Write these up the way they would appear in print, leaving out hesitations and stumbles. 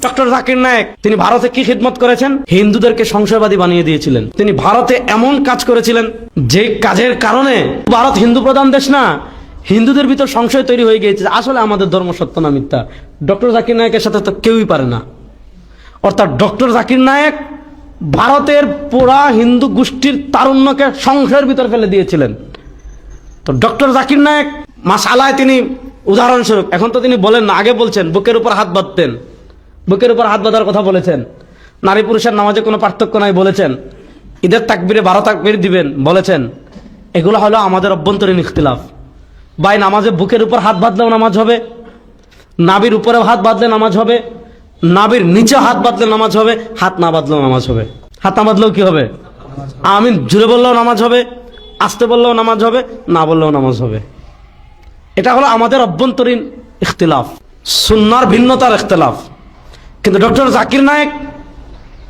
Doctor Zakir Naik তিনি ভারতে কি খিদমত করেছেন? হিন্দুদেরকে সংশয়বাদী বানিয়ে দিয়েছিলেন। তিনি ভারতে এমন কাজ করেছিলেন যে কাজের কারণে ভারত হিন্দু প্রধান দেশ না, হিন্দুদের ভিতর সংশয় তৈরি হয়ে গিয়েছে আসলে আমাদের ধর্ম সত্য না মিথ্যা। ডক্টর জাকির নায়েকের সাথে তো কেউই পারে না। অর্থাৎ ডক্টর জাকির নায়েক ভারতের পুরা হিন্দু গোষ্ঠীর তারুণ্যকে সংশয়ের ভিতর ফেলে দিয়েছিলেন। তো ডক্টর জাকির নায়েক মাশআল্লাহ তিনি উদাহরণস্বরূপ, এখন তো তিনি বলেন না, আগে বলছেন বুকের উপর হাত বাঁধতেন, বুকের উপর হাত বাঁধার কথা বলেছেন। নারী পুরুষের নামাজে কোনো পার্থক্য নাই বলেছেন। ঈদের তাকবীরে 12 তাকবীর দিবেন বলেছেন। এগুলো হলো আমাদের অভ্যন্তরীণ ইখতিলাফ। ভাই নামাজে বুকের উপর হাত বাঁধলেও নামাজ হবে, নাবির উপরে হাত বাঁধলে নামাজ হবে, নাবির নিচে হাত বাঁধলে নামাজ হবে, হাত না বাঁধলেও নামাজ হবে। হাত না বাঁধলেও কি হবে? আমিন জুড়ে বললেও নামাজ হবে, আসতে বললেও নামাজ হবে, না বললেও নামাজ হবে। এটা হলো আমাদের অভ্যন্তরীণ ইখতিলাফ, সুন্নাহর ভিন্নতার ইখতিলাফ। কিন্তু ডক্টর জাকির নায়েক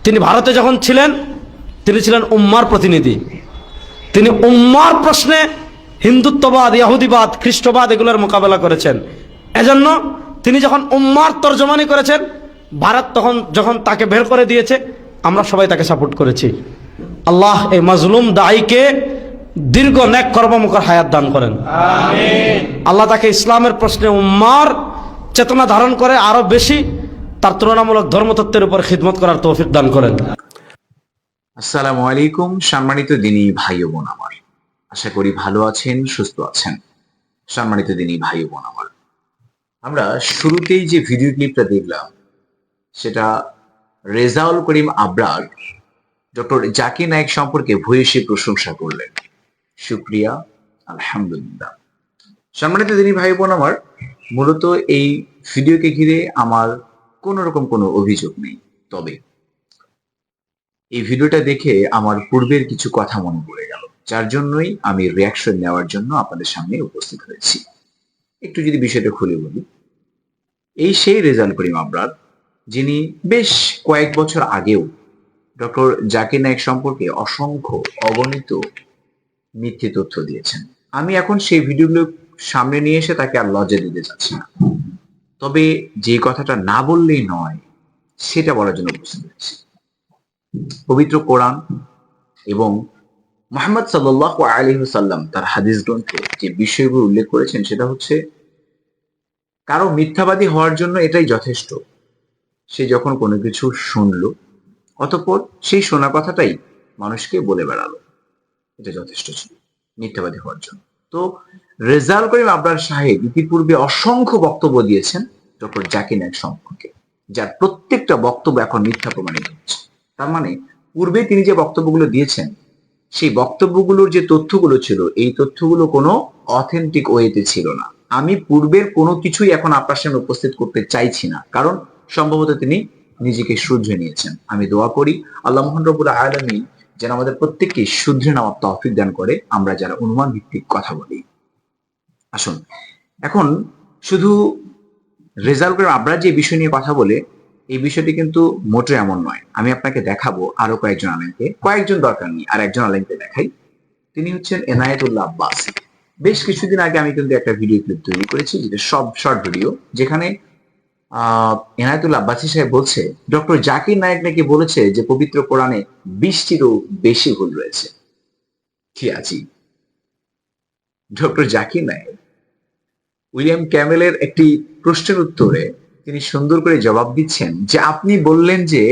তিনি ভারতে যখন ছিলেন, তিনি ছিলেন উম্মার প্রতিনিধি। তিনি উম্মার প্রশ্নে হিন্দুত্ববাদ, ইহুদিবাদ, খ্রিস্টবাদ এগুলোর মোকাবেলা করেছেন। এজন্য তিনি যখন উম্মার তর্জমানি করেছেন, ভারত তখন যখন তাকে বের করে দিয়েছে, আমরা সবাই তাকে সাপোর্ট করেছি। আল্লাহ এই মাজলুম দায়ীকে দীর্ঘ নেক কর্মমুখর হায়াত দান করেন, আমিন। আল্লাহ তাকে ইসলামের প্রশ্নে উম্মার চেতনা ধারণ করে আরো বেশি তার তুলনামূলক ধর্মতত্ত্বের উপর খিদমত করার তৌফিক দান করেন। আসসালামু আলাইকুম সম্মানিত দিনী ভাই ও বোন আমার, আশা করি ভালো আছেন, সুস্থ আছেন। সম্মানিত দিনী ভাই ও বোন আমার, আমরা শুরুতেই যে ভিডিও ক্লিপটা দেখলাম সেটা রেজাউল করিম আবরার ডক্টর জাকির নায়েক সম্পর্কে ভূয়সী প্রশংসা করলেন। শুকরিয়া, আলহামদুলিল্লাহ। সম্মানিত দিনী ভাই বোন আমার, মূলত এই ভিডিওকে ঘিরে আমার কোন রকম কোনো অভিযোগ নেই, তবে এই ভিডিওটা দেখে আমার পূর্বের কিছু কথা মনে পড়ে গেল, যার জন্যই আমি রিয়াকশন নেওয়ার জন্য আপনাদের সামনে উপস্থিত হয়েছি। একটু যদি বিষয়টা খুলে বলি, এই সেই রেজাউল করিম আবরার যিনি বেশ কয়েক বছর আগেও ডক্টর জাকির নায়েক সম্পর্কে অসংখ্য অগণিত মিথ্যে তথ্য দিয়েছেন। আমি এখন সেই ভিডিওগুলো সামনে নিয়ে এসে তাকে আর লজ্জা দিতে চাচ্ছি না, তবে যে কথাটা না বললেই নয় সেটা বলার জন্য উপস্থিত হয়েছি। পবিত্র কোরআন এবং মুহাম্মদ সাল্লাল্লাহু আলাইহি ওয়াসাল্লাম তার হাদিস গ্রন্থে যে বিষয়গুলো উল্লেখ করেছেন সেটা হচ্ছে, কারো মিথ্যাবাদী হওয়ার জন্য এটাই যথেষ্ট, সে যখন কোনো কিছু শুনলো অতঃপর সেই শোনা কথাটাই মানুষকে বলে বেড়ালো, এটা যথেষ্ট ছিল মিথ্যাবাদী হওয়ার জন্য। তো রেজাউল করিম আবরার সাহেব ইতিপূর্বে অসংখ্য বক্তব্য দিয়েছেন ডক্টর জাকির নায়েক সম্পর্কে, যার প্রত্যেকটা বক্তব্য এখন মিথ্যা প্রমাণিত হচ্ছে। তার মানে পূর্বে তিনি যে বক্তব্যগুলো দিয়েছেন সেই বক্তব্যগুলোর যে তথ্যগুলো ছিল, এই তথ্যগুলো কোনো অথেন্টিক ওয়েতে ছিল না। আমি পূর্বের কোনো কিছুই এখন আপনার সামনে উপস্থিত করতে চাইছি না, কারণ সম্ভবত তিনি নিজেকে শুধরে নিয়েছেন। আমি দোয়া করি আল্লাহ মহান রব্বুল আলামিন যেন আমাদের প্রত্যেককে শুধরে নেওয়ার তৌফিক দান করে, আমরা যারা অনুমান ভিত্তিক কথা বলি। আসুন এখন শুধু রেজাউল করিম আবরার যে বিষয় নিয়ে কথা বলে, এই বিষয়টি কিন্তু মোটে এমন নয়। আমি আপনাকে দেখাবো আরো কয়েকজন আলেমকে, কয়েকজন দরকার নেই, আর একজন আলেমকে দেখাই। তিনি হচ্ছেন এনায়েতুল্লাহ আব্বাসী। বেশ কিছুদিন আগে আমি কিন্তু একটা ভিডিও ক্লিপ তৈরি করেছি, যেটা সব শর্ট ভিডিও, যেখানে এনায়েতুল্লাহ আব্বাসী সাহেব বলছে ডক্টর জাকির নায়েক নাকি বলেছে যে পবিত্র কোরআনে 20টিরও বেশি ভুল রয়েছে। কি আছি ডক্টর জাকির নায়েক উইলিয়াম ক্যামেলের একটি প্রশ্নের উত্তরে তিনি সুন্দর করে জবাব দিচ্ছেন যে আপনি বললেন যে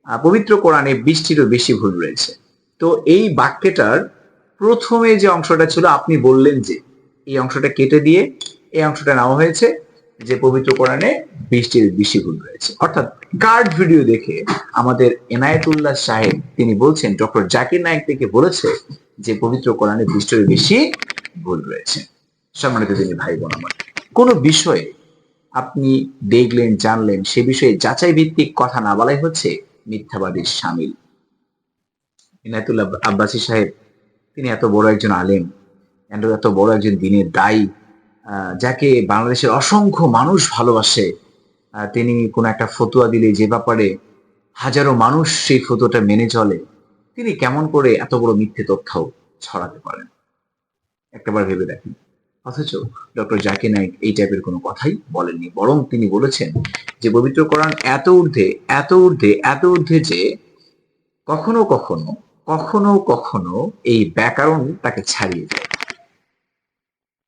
পবিত্র কোরআনে 20টিরও বেশি ভুল রয়েছে। তো এই বাক্যটার প্রথমে যে অংশটা ছিল আপনি বললেন যে, এই অংশটা কেটে দিয়ে এই অংশটা নেওয়া হয়েছে যে পবিত্র কোরআনে 20টির বেশি ভুল রয়েছে। অর্থাৎ কার্ড ভিডিও দেখে আমাদের এনায়েতুল্লাহ সাহেব তিনি বলছেন ডক্টর জাকির নায়েক থেকে বলেছে যে পবিত্র কোরআনে 20টির বেশি ভুল রয়েছে। সম্মানিত দিনী ভাই বোন আমার, কোন বিষয়ে আপনি দেখলেন জানলেন সে বিষয়ে যাচাই ভিত্তিক কথা না বলাই হচ্ছে মিথ্যাবাদীর শামিল। ইনায়েতুল্লাহ আব্বাসী সাহেব তিনি এত বড় একজন আলেম, এত বড় একজন দ্বীনের দায়ী, যাকে বাংলাদেশের অসংখ্য মানুষ ভালোবাসে। তিনি কোন একটা ফতোয়া দিলে যে ব্যাপারে হাজারো মানুষ সেই ফতোয়াটা মেনে চলে, তিনি কেমন করে এত বড় মিথ্যে তথ্য ছড়াতে পারেন? একটাবার ভেবে দেখেন। অথচ ডক্টর জাকির নায়েক এই টাইপের কোনো কথাই বলেননি, বরং তিনি বলেছেন যে পবিত্র কোরআন এত ঊর্ধ্বে, এত ঊর্ধ্বে, এত ঊর্ধ্বে যে কখনো কখনো কখনো কখনো এই ব্যাকরণ তাকে ছাড়িয়ে যায়।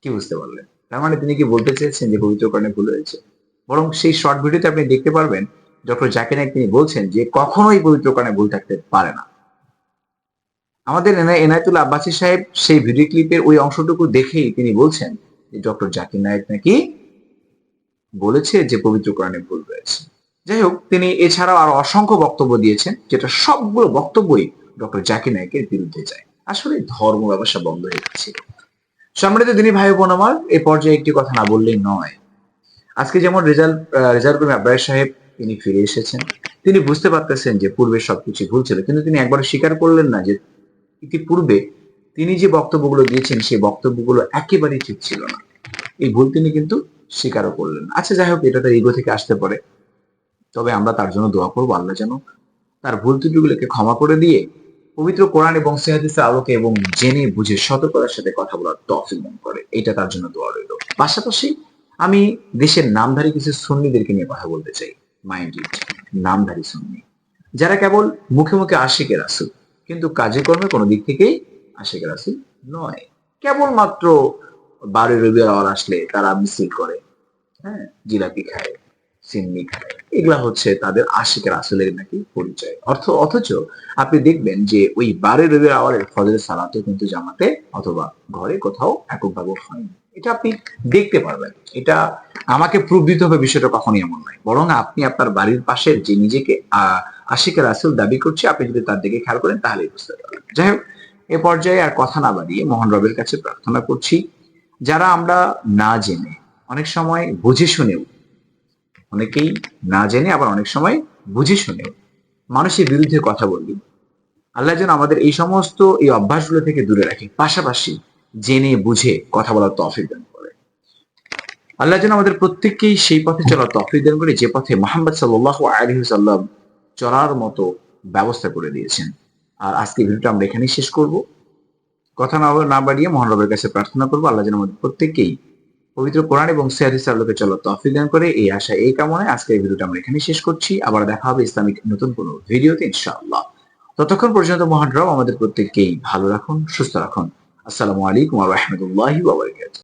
কি বুঝতে পারলেন? তার মানে তিনি কি বলতে চেয়েছেন যে পবিত্র কোরআনে ভুল হয়েছে? বরং সেই শর্ট ভিডিওতে আপনি দেখতে পারবেন ডক্টর জাকির নায়েক তিনি বলছেন যে কখনোই পবিত্র কোরআনে ভুল থাকতে পারে না। আমাদের এনায়েতুল আব্বাসী সাহেব সেই ভিডিও ক্লিপের ওই অংশটুকু দেখেই তিনি বলছেন যে ডক্টর জাকির নায়েক নাকি বলেছে যে পবিত্র কোরআনে ভুল রয়েছে। যাই হোক, তিনি এছাড়াও আরো অসংখ্য বক্তব্য দিয়েছেন, যেটা সবগুলো বক্তব্যই ডক্টর জাকির নায়েকের বিরুদ্ধে যায়। আসলে ধর্ম ব্যবসা বন্ধ হয়ে যাচ্ছিল। সম্মানিত দিনী ভাই বোন আমার, এই পর্যায়ে একটি কথা না বললেই নয়। আজকে যেমন রেজাল্ট করিম আব্রার সাহেব তিনি ফিরে এসেছেন। তিনি বুঝতে পারতেছেন যে পূর্বে সবকিছু ভুল ছিল, কিন্তু তিনি একবার স্বীকার করলেন না যে ইতিপূর্বে তিনি যে বক্তব্যগুলো দিয়েছেন সেই বক্তব্যগুলো একেবারেই ঠিক ছিল না। এই ভুল তিনি কিন্তু স্বীকারও করলেন। আচ্ছা, যাই হোক, এটা তার ইগো থেকে আসতে পারে। তবে আমরা তার জন্য দোয়া করবো, আল্লাহ যেন তার ভুল ত্রুটিগুলোকে ক্ষমা করে দিয়ে পবিত্র কোরআন এবং সহিহ হাদিসের আলোকে এবং জেনে বুঝে সতর্কতার সাথে কথা বলার তৌফিক দান করে। এটা তার জন্য দোয়া রইল। পাশাপাশি আমি দেশের নামধারী কিছু সুন্নিদেরকে নিয়ে কথা বলতে চাই। মাইন্ড ইট, নামধারী সুন্নি, যারা কেবল মুখে মুখে আশিকে রাসূল, কিন্তু কাজে কর্মে কোনো দিক থেকেই আশিকে রাসূল নয়। কেবলমাত্র 12 রবিউল আউয়াল আসলে তারা মিছিল করে, হ্যাঁ, জিলাপি খায়, সিন্নি খায়, এগুলা হচ্ছে তাদের আশিক রাসূলের নাকি পরিচয়। অথচ আপনি দেখবেন যে ওই 12 রবিউল আউয়ালের ফজরের সালাতও কিন্তু জামাতে অথবা ঘরে কোথাও এককভাবে হয়নি। এটা আপনি দেখতে পারবেন। এটা আমাকে প্রুফ দিতে হবে বিষয়টা কখনই এমন নয়, বরং আপনি আপনার বাড়ির পাশের যে নিজেকে আশিক রাসূল দাবি করছে, আপনি যদি তার দিকে খেয়াল করেন তাহলেই বুঝতে পারবেন। যাই হোক, এ পর্যায়ে আর কথা না বাড়িয়ে মহান রবের কাছে প্রার্থনা করছি, যারা আমরা না জেনে, অনেক সময় বুঝে শুনেও, অনেকেই না জেনে আবার অনেক সময় বুঝে শুনেও মানুষের বিরুদ্ধে কথা বলি, আল্লাহ যেন আমাদের এই সমস্ত এই অভ্যাসগুলো থেকে দূরে রাখে, পাশাপাশি জেনে বুঝে কথা বলার তৌফিক দান করে। আল্লাহ যেন আমাদের প্রত্যেককেই সেই পথে চলার তৌফিক দান করে যে পথে মুহাম্মদ সাল্লাল্লাহু আলাইহি ওয়াসাল্লাম চলার মতো ব্যবস্থা করে দিয়েছেন। আর আজকে ভিডিওটা আমরা এখানেই শেষ করব। কথা না বাড়িয়ে মহান রবের কাছে প্রার্থনা করবো, আল্লাহ যেন আমাদের প্রত্যেককেই পবিত্র কোরআন এবং সহিহ হাদিসের আলোকে চলার তৌফিক দান করে। এই আশা, এই কামনায় আজকে এই ভিডিওটা আমরা এখানেই শেষ করছি। আবার দেখা হবে ইসলামিক নতুন কোনো ভিডিওতে ইনশাআল্লাহ। ততক্ষণ পর্যন্ত মহান রব আমাদের প্রত্যেককেই ভালো রাখুন, সুস্থ রাখুন। আসসালামু আলাইকুম ওয়া রাহমাতুল্লাহি ওয়া বারাকাতুহু।